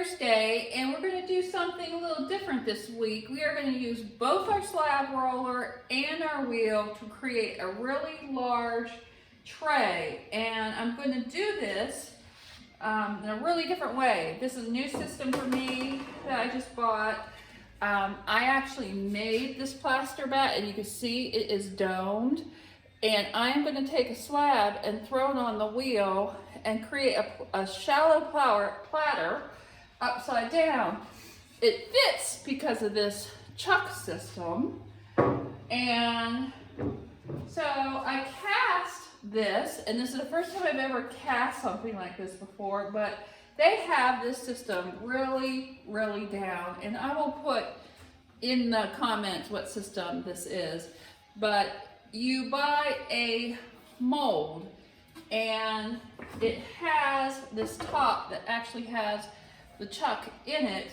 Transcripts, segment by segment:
Thursday, and we're going to do something a little different this week. We are going to use both our slab roller and our wheel to create a really large tray. And I'm going to do this in a really different way. This is a new system for me that I just bought. I actually made this plaster bat, and you can see it is domed. And I'm going to take a slab and throw it on the wheel and create a shallow platter upside down. It fits because of this chuck system. And so I cast this, and this is the first time I've ever cast something like this before, but they have this system really, really down. And I will put in the comments what system this is. But you buy a mold, and it has this top that actually has the chuck in it,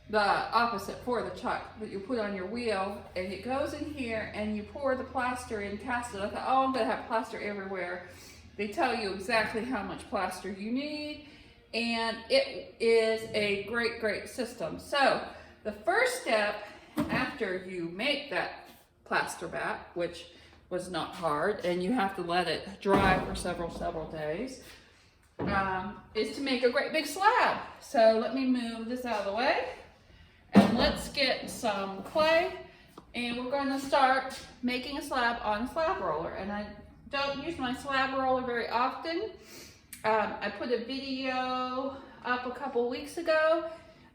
the opposite for the chuck that you put on your wheel, and it goes in here and you pour the plaster in, cast it. I thought, oh, I'm gonna have plaster everywhere. They tell you exactly how much plaster you need, and it is a great, great system. So the first step after you make that plaster bat, which was not hard, and you have to let it dry for several days, is to make a great big slab. So let me move this out of the way, and let's get some clay, and we're going to start making a slab on a slab roller. And I don't use my slab roller very often. I put a video up a couple weeks ago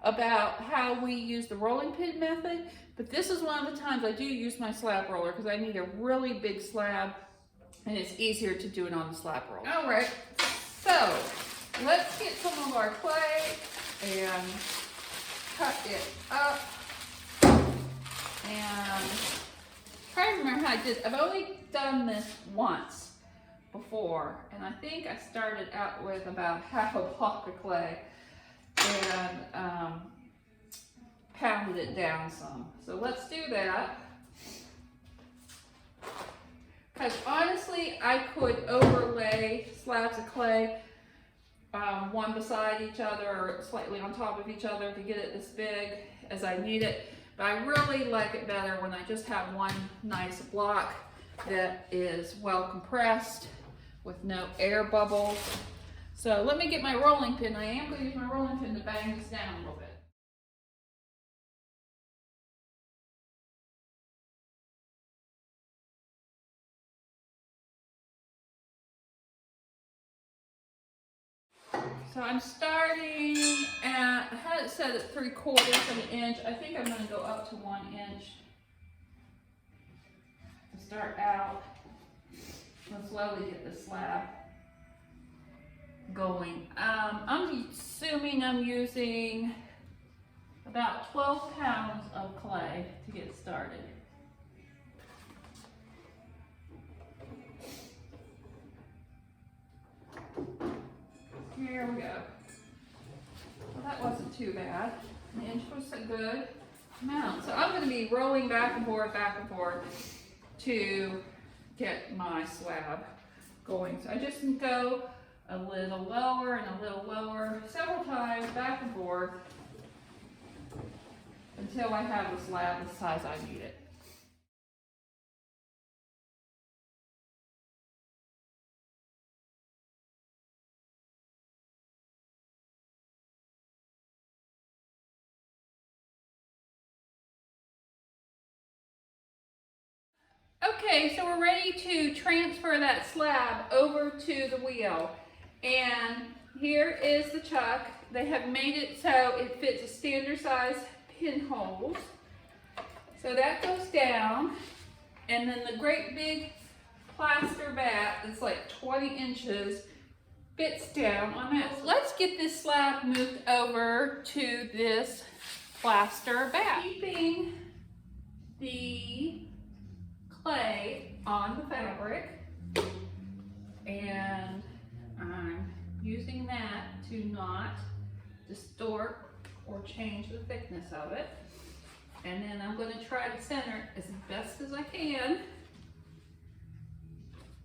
about how we use the rolling pin method, but this is one of the times I do use my slab roller because I need a really big slab, and it's easier to do it on the slab roller. All right, so let's get some of our clay and cut it up, and try to remember how I did. I've only done this once before, and I think I started out with about half a block of clay and pounded it down some. So let's do that. Because honestly, I could overlay slabs of clay one beside each other or slightly on top of each other to get it as big as I need it. But I really like it better when I just have one nice block that is well compressed with no air bubbles. So let me get my rolling pin. I am going to use my rolling pin to bang this down a little bit. So I'm starting at, I had it set at 3/4 of an inch. I think I'm going to go up to 1 inch to start out and slowly get the slab going. I'm assuming I'm using about 12 pounds of clay to get started. Here we go. Well, that wasn't too bad. An inch was a good amount. So I'm going to be rolling back and forth to get my slab going. So I just go a little lower and a little lower several times, back and forth, until I have the slab the size I need it. Okay, so we're ready to transfer that slab over to the wheel. And here is the chuck. They have made it so it fits a standard size pinholes. So that goes down, and then the great big plaster bat that's like 20 inches fits down on that. So let's get this slab moved over to this plaster bat. Keeping the clay on the fabric, and I'm using that to not distort or change the thickness of it. And then I'm going to try to center as best as I can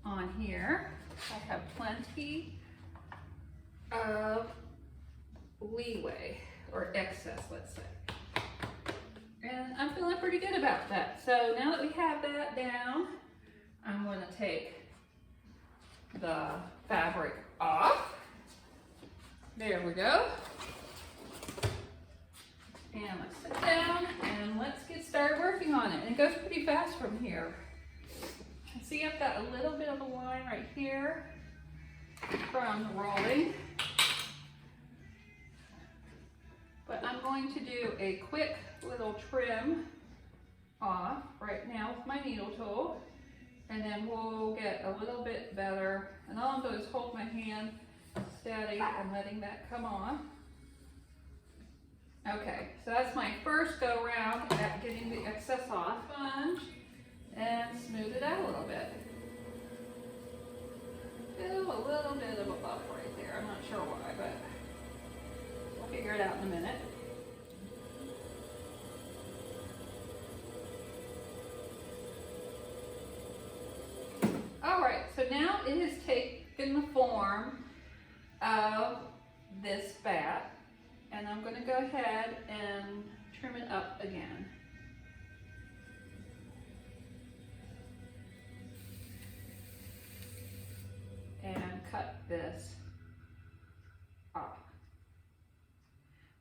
on here. I have plenty of leeway. or excess, let's say. And I'm feeling pretty good about that. So now that we have that down, I'm going to take the fabric off. There we go. And let's sit down and let's get started working on it. And it goes pretty fast from here. See, I've got a little bit of a line right here from the rolling. But I'm going to do a quick little trim off right now with my needle tool. And then we'll get a little bit better. And all I'm doing is hold my hand steady and letting that come off. Okay, so that's my first go round at getting the excess off. Sponge and smooth it out a little bit. Feel a little bit of a bump right there. I'm not sure why, but we'll figure it out in a minute. All right, so now it has taken the form of this bat, and I'm going to go ahead and trim it up again. And cut this off.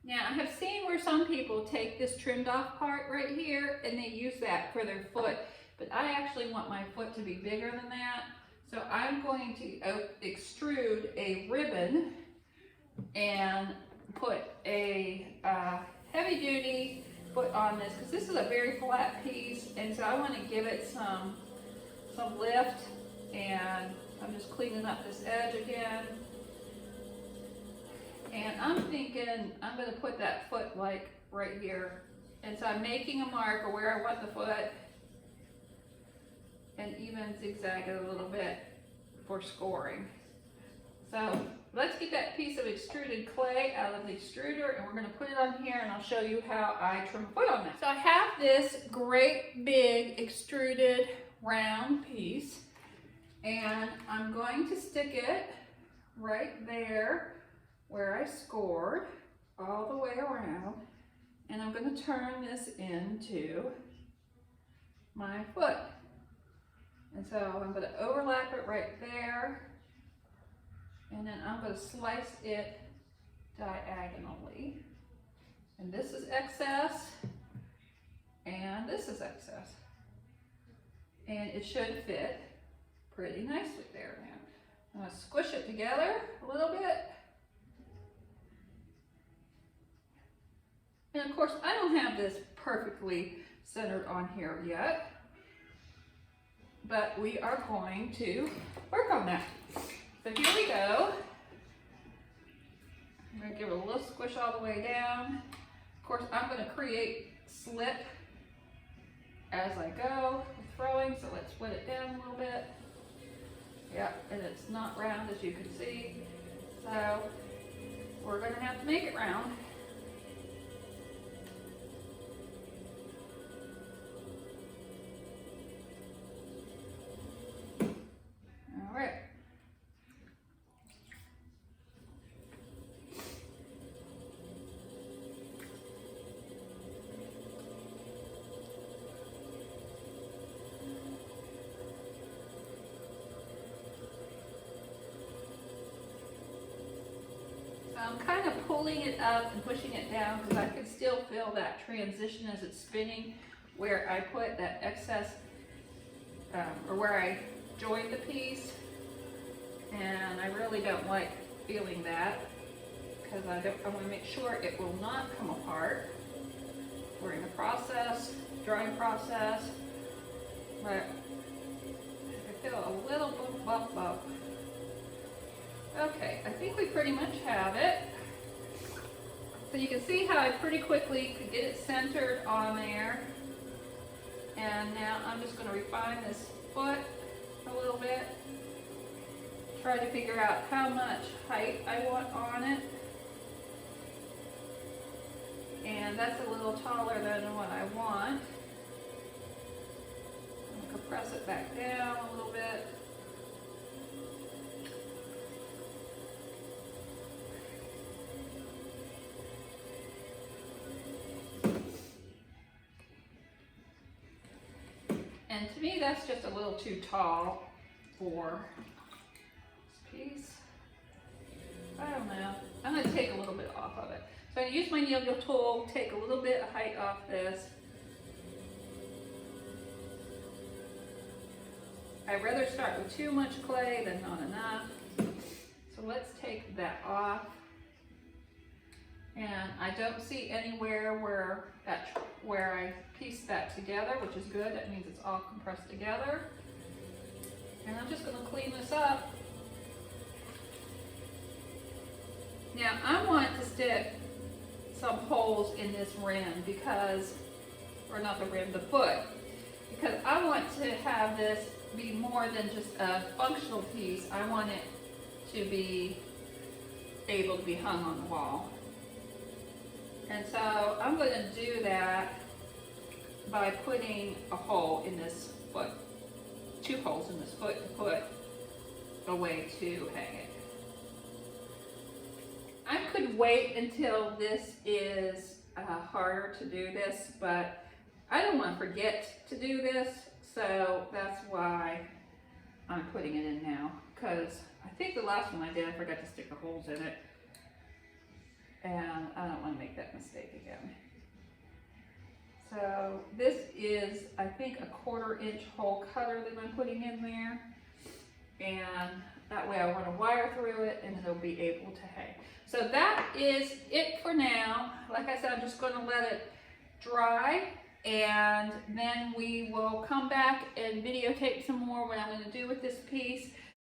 Now I have seen where some people take this trimmed off part right here and they use that for their foot, but I actually want my foot to be bigger than that. So I'm going to extrude a ribbon and put a heavy duty foot on this, because this is a very flat piece, and so I want to give it some lift. And I'm just cleaning up this edge again. And I'm thinking I'm going to put that foot like right here. And so I'm making a mark of where I want the foot and even zigzag it a little bit for scoring. So let's get that piece of extruded clay out of the extruder and we're going to put it on here and I'll show you how I trim a foot on that. So I have this great big extruded round piece. And I'm going to stick it right there where I scored all the way around. And I'm going to turn this into my foot. And so I'm going to overlap it right there. And then I'm going to slice it diagonally. And this is excess. And this is excess. And it should fit pretty nicely there now. I'm going to squish it together a little bit. And of course, I don't have this perfectly centered on here yet, but we are going to work on that. So here we go. I'm going to give it a little squish all the way down. Of course, I'm going to create slip as I go with throwing, so let's split it down a little bit. Yep, and it's not round as you can see, so we're going to have to make it round. All right. I'm kind of pulling it up and pushing it down because I can still feel that transition as it's spinning where I put that excess, or where I joined the piece. And I really don't like feeling that because I want to make sure it will not come apart during the process, drying process. But I feel a little bump. Okay, I think we pretty much have it. So you can see how I pretty quickly could get it centered on there. And now I'm just going to refine this foot a little bit. Try to figure out how much height I want on it. And that's a little taller than what I want. I'm going to press it back down a little bit. to me, that's just a little too tall for this piece. I don't know. I'm going to take a little bit off of it. So I'm going to use my yo-yo tool, take a little bit of height off this. I'd rather start with too much clay than not enough. So let's take that off. And I don't see anywhere where I pieced that together, which is good. That means it's all compressed together. And I'm just going to clean this up. Now I want to stick some holes in this rim because, or not the rim, the foot, because I want to have this be more than just a functional piece. I want it to be able to be hung on the wall. And so I'm going to do that by putting a hole in this foot, 2 holes in this foot to put a way to hang it. I could wait until this is harder to do this, but I don't want to forget to do this, so that's why I'm putting it in now, because I think the last one I did, I forgot to stick the holes in it, and I don't want to make that mistake again. So this is, I think, a 1/4 inch hole cutter that I'm putting in there, and that way I want to wire through it and it'll be able to hang. So that is it for now. Like I said, I'm just going to let it dry, and then we will come back and videotape some more what I'm going to do with this piece.